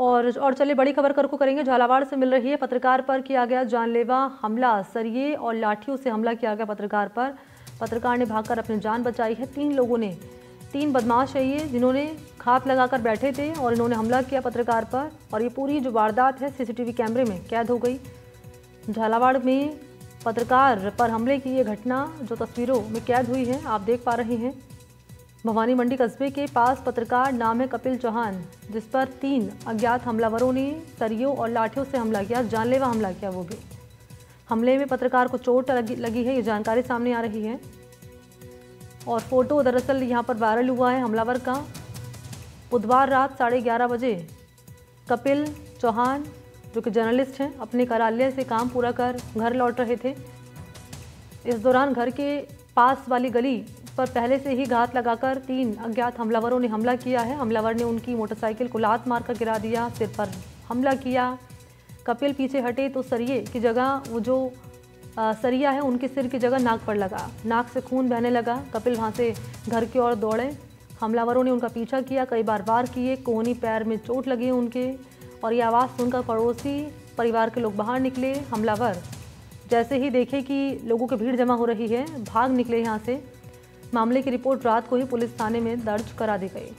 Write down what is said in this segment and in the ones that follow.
और चलिए बड़ी खबर को करेंगे। झालावाड़ से मिल रही है, पत्रकार पर किया गया जानलेवा हमला। सरिये और लाठियों से हमला किया गया पत्रकार पर। पत्रकार ने भागकर अपनी जान बचाई है। तीन बदमाश है ये, जिन्होंने घात लगाकर बैठे थे और इन्होंने हमला किया पत्रकार पर। और ये पूरी जो वारदात है सीसीटीवी कैमरे में कैद हो गई। झालावाड़ में पत्रकार पर हमले की ये घटना जो तस्वीरों में कैद हुई है, आप देख पा रहे हैं। भवानी मंडी कस्बे के पास पत्रकार नाम है कपिल चौहान, जिस पर 3 अज्ञात हमलावरों ने सरियों और लाठियों से हमला किया, जानलेवा हमला किया वो भी। हमले में पत्रकार को चोट लगी है, ये जानकारी सामने आ रही है। और फोटो दरअसल यहाँ पर वायरल हुआ है हमलावर का। बुधवार रात 11:30 बजे कपिल चौहान, जो कि जर्नलिस्ट हैं, अपने कार्यालय से काम पूरा कर घर लौट रहे थे। इस दौरान घर के पास वाली गली पर पहले से ही घात लगाकर 3 अज्ञात हमलावरों ने हमला किया है। हमलावर ने उनकी मोटरसाइकिल को लात मारकर गिरा दिया, सिर पर हमला किया। कपिल पीछे हटे तो सरिये की जगह वो जो सरिया है उनके सिर की जगह नाक पर लगा, नाक से खून बहने लगा। कपिल वहाँ से घर की ओर दौड़े। हमलावरों ने उनका पीछा किया, कई बार वार किए। कोहनी पैर में चोट लगी उनके। और ये आवाज़ सुनकर पड़ोसी परिवार के लोग बाहर निकले। हमलावर जैसे ही देखे कि लोगों की भीड़ जमा हो रही है, भाग निकले यहाँ से। मामले की रिपोर्ट रात को ही पुलिस थाने में दर्ज करा दी गई।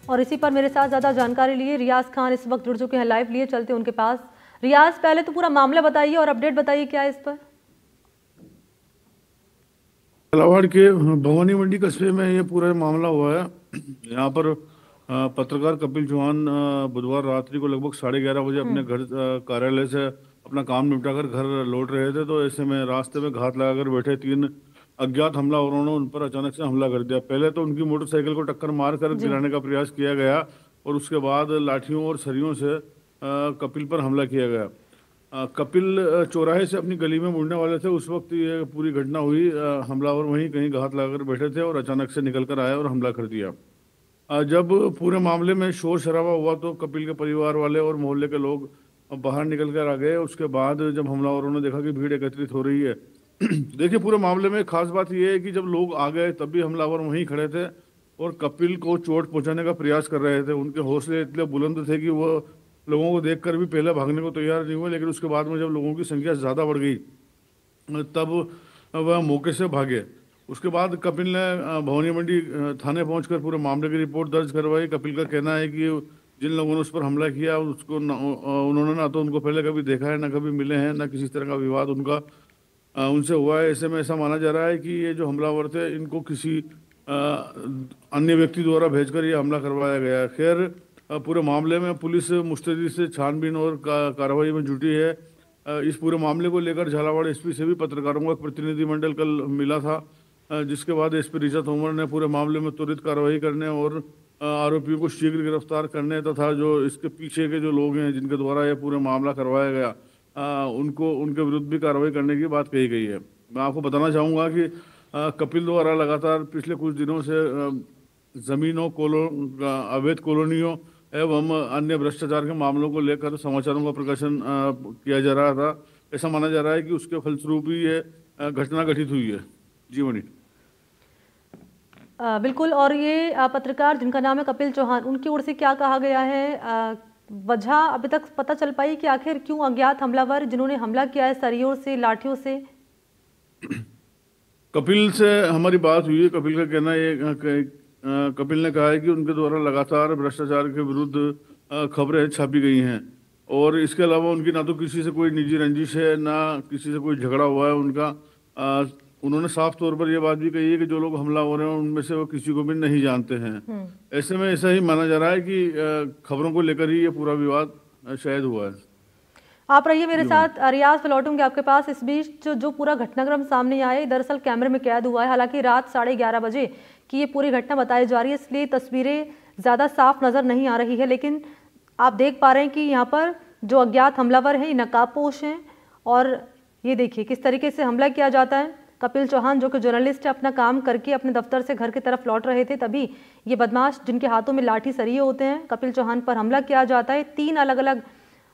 और इसी पर मेरे साथ ज्यादा जानकारी लिए रियाज खान इस वक्त जुड़ चुके हैं लाइव, लिए चलते उनके पास। रियाज, पहले तो पूरा मामला बताइए और अपडेट बताइए क्या है इस पर। झालावाड़ के भवानी मंडी कस्बे में ये पूरा मामला हुआ है। यहाँ पर पत्रकार कपिल चौहान बुधवार रात्रि को लगभग 11:30 बजे अपने घर कार्यालय से अपना काम निपटाकर घर लौट रहे थे। तो ऐसे में रास्ते में घात लगाकर बैठे 3 अज्ञात हमलावरों ने उन पर अचानक से हमला कर दिया। पहले तो उनकी मोटरसाइकिल को टक्कर मारकर गिराने का प्रयास किया गया और उसके बाद लाठियों और सरियों से कपिल पर हमला किया गया। कपिल चौराहे से अपनी गली में मुड़ने वाले थे, उस वक्त ये पूरी घटना हुई। हमलावर वहीं कहीं घात लगाकर बैठे थे और अचानक से निकल कर आए और हमला कर दिया। जब पूरे मामले में शोर शराबा हुआ तो कपिल के परिवार वाले और मोहल्ले के लोग बाहर निकल कर आ गए। उसके बाद जब हमलावरों ने देखा कि भीड़ एकत्रित हो रही है देखिए, पूरे मामले में खास बात यह है कि जब लोग आ गए तब भी हमलावर वहीं खड़े थे और कपिल को चोट पहुंचाने का प्रयास कर रहे थे। उनके हौसले इतने बुलंद थे कि वो लोगों को देखकर भी पहले भागने को तैयार नहीं हुए, लेकिन उसके बाद में जब लोगों की संख्या ज़्यादा बढ़ गई तब वह मौके से भागे। उसके बाद कपिल ने भवानी मंडी थाने पहुंचकर पूरे मामले की रिपोर्ट दर्ज करवाई। कपिल का कहना है कि जिन लोगों ने उस पर हमला किया उसको उन्होंने ना तो उनको पहले कभी देखा है, ना कभी मिले हैं, ना किसी तरह का विवाद उनका उनसे हुआ है। ऐसे में ऐसा माना जा रहा है कि ये जो हमलावर थे इनको किसी अन्य व्यक्ति द्वारा भेजकर ये हमला करवाया गया। खैर, पूरे मामले में पुलिस मुस्तैदी से छानबीन और कार्रवाई में जुटी है। इस पूरे मामले को लेकर झालावाड़ एसपी से भी पत्रकारों का एक प्रतिनिधिमंडल कल मिला था, जिसके बाद एसपी ऋचा तोमर ने पूरे मामले में त्वरित कार्रवाई करने और आरोपियों को शीघ्र गिरफ्तार करने तथा जो इसके पीछे के जो लोग हैं जिनके द्वारा यह पूरा मामला करवाया गया उनके विरुद्ध भी कार्रवाई करने की बात कही गई है। मैं आपको बताना चाहूँगा कि कपिल द्वारा लगातार पिछले कुछ दिनों से जमीनों अवैध कॉलोनियों एवं अन्य भ्रष्टाचार के मामलों को लेकर समाचारों का प्रकाशन किया जा रहा था। ऐसा माना जा रहा है कि उसके फलस्वरूप ही ये घटना घटित हुई है। जी मनी। बिल्कुल। और ये पत्रकार जिनका नाम है कपिल चौहान, उनकी ओर से क्या कहा गया है? वजह अभी तक पता चल पाई कि आखिर क्यों अज्ञात हमलावर जिन्होंने हमला किया है सरियों से, लाठियों से? कपिल से हमारी बात हुई है। कपिल का कहना ये कपिल ने कहा है कि उनके द्वारा लगातार भ्रष्टाचार के विरुद्ध खबरें छापी गई हैं और इसके अलावा उनकी ना तो किसी से कोई निजी रंजिश है, ना किसी से कोई झगड़ा हुआ है उनका। उन्होंने साफ तौर पर यह बात भी कही है कि जो लोग हमला हो रहे हैं उनमें से वो किसी को भी नहीं जानते हैं। ऐसे में ऐसा ही माना जा रहा है कि खबरों को लेकर ही ये पूरा विवाद शायद हुआ है। आप रहिए मेरे साथ, रियाज लौटूंगे आपके पास। इस बीच जो पूरा घटनाक्रम सामने आया है दरअसल कैमरे में कैद हुआ है। हालांकि रात 11:30 बजे की ये पूरी घटना बताई जा रही है, इसलिए तस्वीरें ज़्यादा साफ नज़र नहीं आ रही है, लेकिन आप देख पा रहे हैं कि यहाँ पर जो अज्ञात हमलावर हैं ये नकाबपोश हैं। और ये देखिए किस तरीके से हमला किया जाता है। कपिल चौहान जो कि जर्नलिस्ट है, अपना काम करके अपने दफ्तर से घर की तरफ लौट रहे थे, तभी ये बदमाश जिनके हाथों में लाठी सरिये होते हैं, कपिल चौहान पर हमला किया जाता है। 3 अलग अलग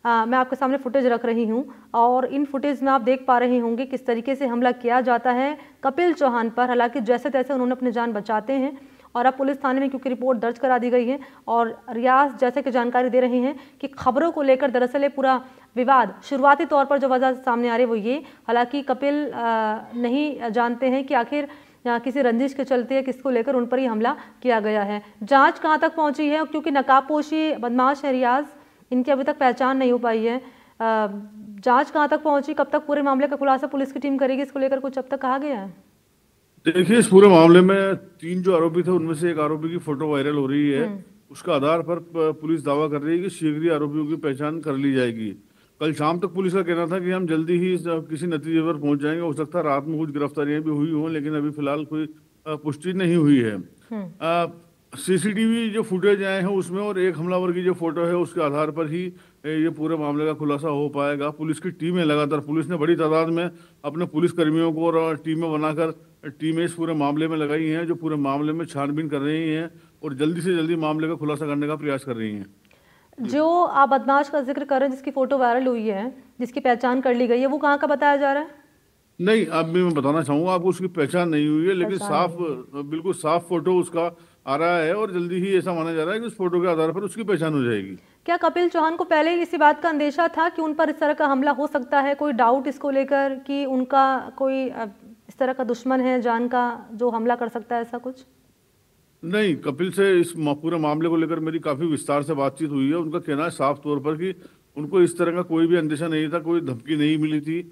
मैं आपके सामने फुटेज रख रही हूं और इन फुटेज में आप देख पा रहे होंगे किस तरीके से हमला किया जाता है कपिल चौहान पर। हालांकि जैसे तैसे उन्होंने अपनी जान बचाते हैं और अब पुलिस थाने में क्योंकि रिपोर्ट दर्ज करा दी गई है। और रियाज जैसे कि जानकारी दे रहे हैं कि खबरों को लेकर दरअसल ये पूरा विवाद शुरुआती तौर पर जो वजह सामने आ रही है वो ये, हालांकि कपिल नहीं जानते हैं कि आखिर किसी रंजिश के चलते है किसको लेकर उन पर ही हमला किया गया है। जांच कहां तक पहुंची है, क्योंकि नकाबपोशी बदमाश है रियाज, इनकी अभी तक पहचान नहीं हो पाई है। जांच कहां तक पहुंची, कब तक पूरे मामले का खुलासा पुलिस की टीम करेगी, इसको लेकर कुछ अब तक कहा गया है? देखिए, इस पूरे मामले में 3 जो आरोपी थे उनमें से एक आरोपी की फोटो वायरल हो रही है। उसका आधार पर पुलिस दावा कर रही है कि शीघ्र ही आरोपियों की पहचान कर ली जाएगी। कल शाम तक पुलिस का कहना था कि हम जल्दी ही किसी नतीजे पर पहुंच जाएंगे। हो सकता है रात में कुछ गिरफ्तारियां भी हुई हों, लेकिन अभी फिलहाल कोई पुष्टि नहीं हुई है। सीसीटीवी जो फुटेज आए हैं उसमें और एक हमलावर की जो फोटो है उसके आधार पर ही ये पूरे मामले का खुलासा हो पाएगा। पुलिस की टीमें लगातार, पुलिस ने बड़ी तादाद में अपने पुलिस कर्मियों को और टीमें बनाकर टीमें इस पूरे मामले में लगाई हैं, जो पूरे मामले में छानबीन कर रही हैं और जल्दी से जल्दी मामले का खुलासा करने का प्रयास कर रही हैं। जो आप बदमाश का जिक्र कर रहे हैं जिसकी फोटो वायरल हुई है, जिसकी पहचान कर ली गई है, वो कहाँ का बताया जा रहा है? नहीं, अब भी मैं बताना चाहूंगा आपको, उसकी पहचान नहीं हुई है, लेकिन बिल्कुल साफ फोटो उसका आ रहा है और जल्दी ही ऐसा माना जा रहा है कि उस फोटो के आधार पर उसकी पहचान हो जाएगी। क्या कपिल चौहान को पहले ही इसी बात का अंदेशा था कि उन पर इस तरह का हमला हो सकता है? कोई डाउट इसको लेकर कि उनका कोई इस तरह का दुश्मन है जान का जो हमला कर सकता है, ऐसा कुछ? नहीं, कपिल से इस पूरे मामले को लेकर मेरी काफी विस्तार से बातचीत हुई है। उनका कहना है साफ तौर पर कि उनको इस तरह का कोई भी अंदेशा नहीं था, कोई धमकी नहीं मिली थी।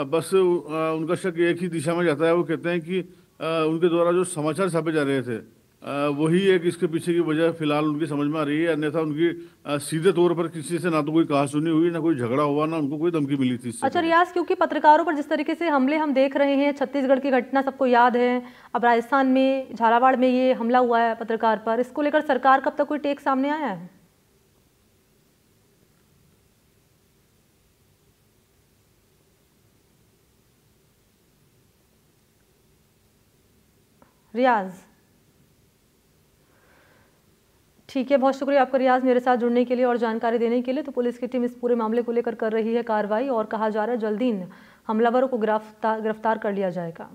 बस उनका शक एक ही दिशा में जाता है। वो कहते हैं कि उनके द्वारा जो समाचार छापे जा रहे थे वही एक इसके पीछे की वजह फिलहाल उनकी समझ में आ रही है। अन्यथा उनकी सीधे तौर पर किसी से ना तो कोई कहासुनी हुई, ना कोई झगड़ा हुआ, ना उनको कोई धमकी मिली थी। अच्छा रियाज, क्योंकि पत्रकारों पर जिस तरीके से हमले हम देख रहे हैं, छत्तीसगढ़ की घटना सबको याद है, अब राजस्थान में झालावाड़ में ये हमला हुआ है पत्रकार पर, इसको लेकर सरकार कब तक कोई टेक सामने आया है? रियाज ठीक है, बहुत शुक्रिया आपका रियाज मेरे साथ जुड़ने के लिए और जानकारी देने के लिए। तो पुलिस की टीम इस पूरे मामले को लेकर कर रही है कार्रवाई और कहा जा रहा है जल्दी इन हमलावरों को गिरफ्तार कर लिया जाएगा।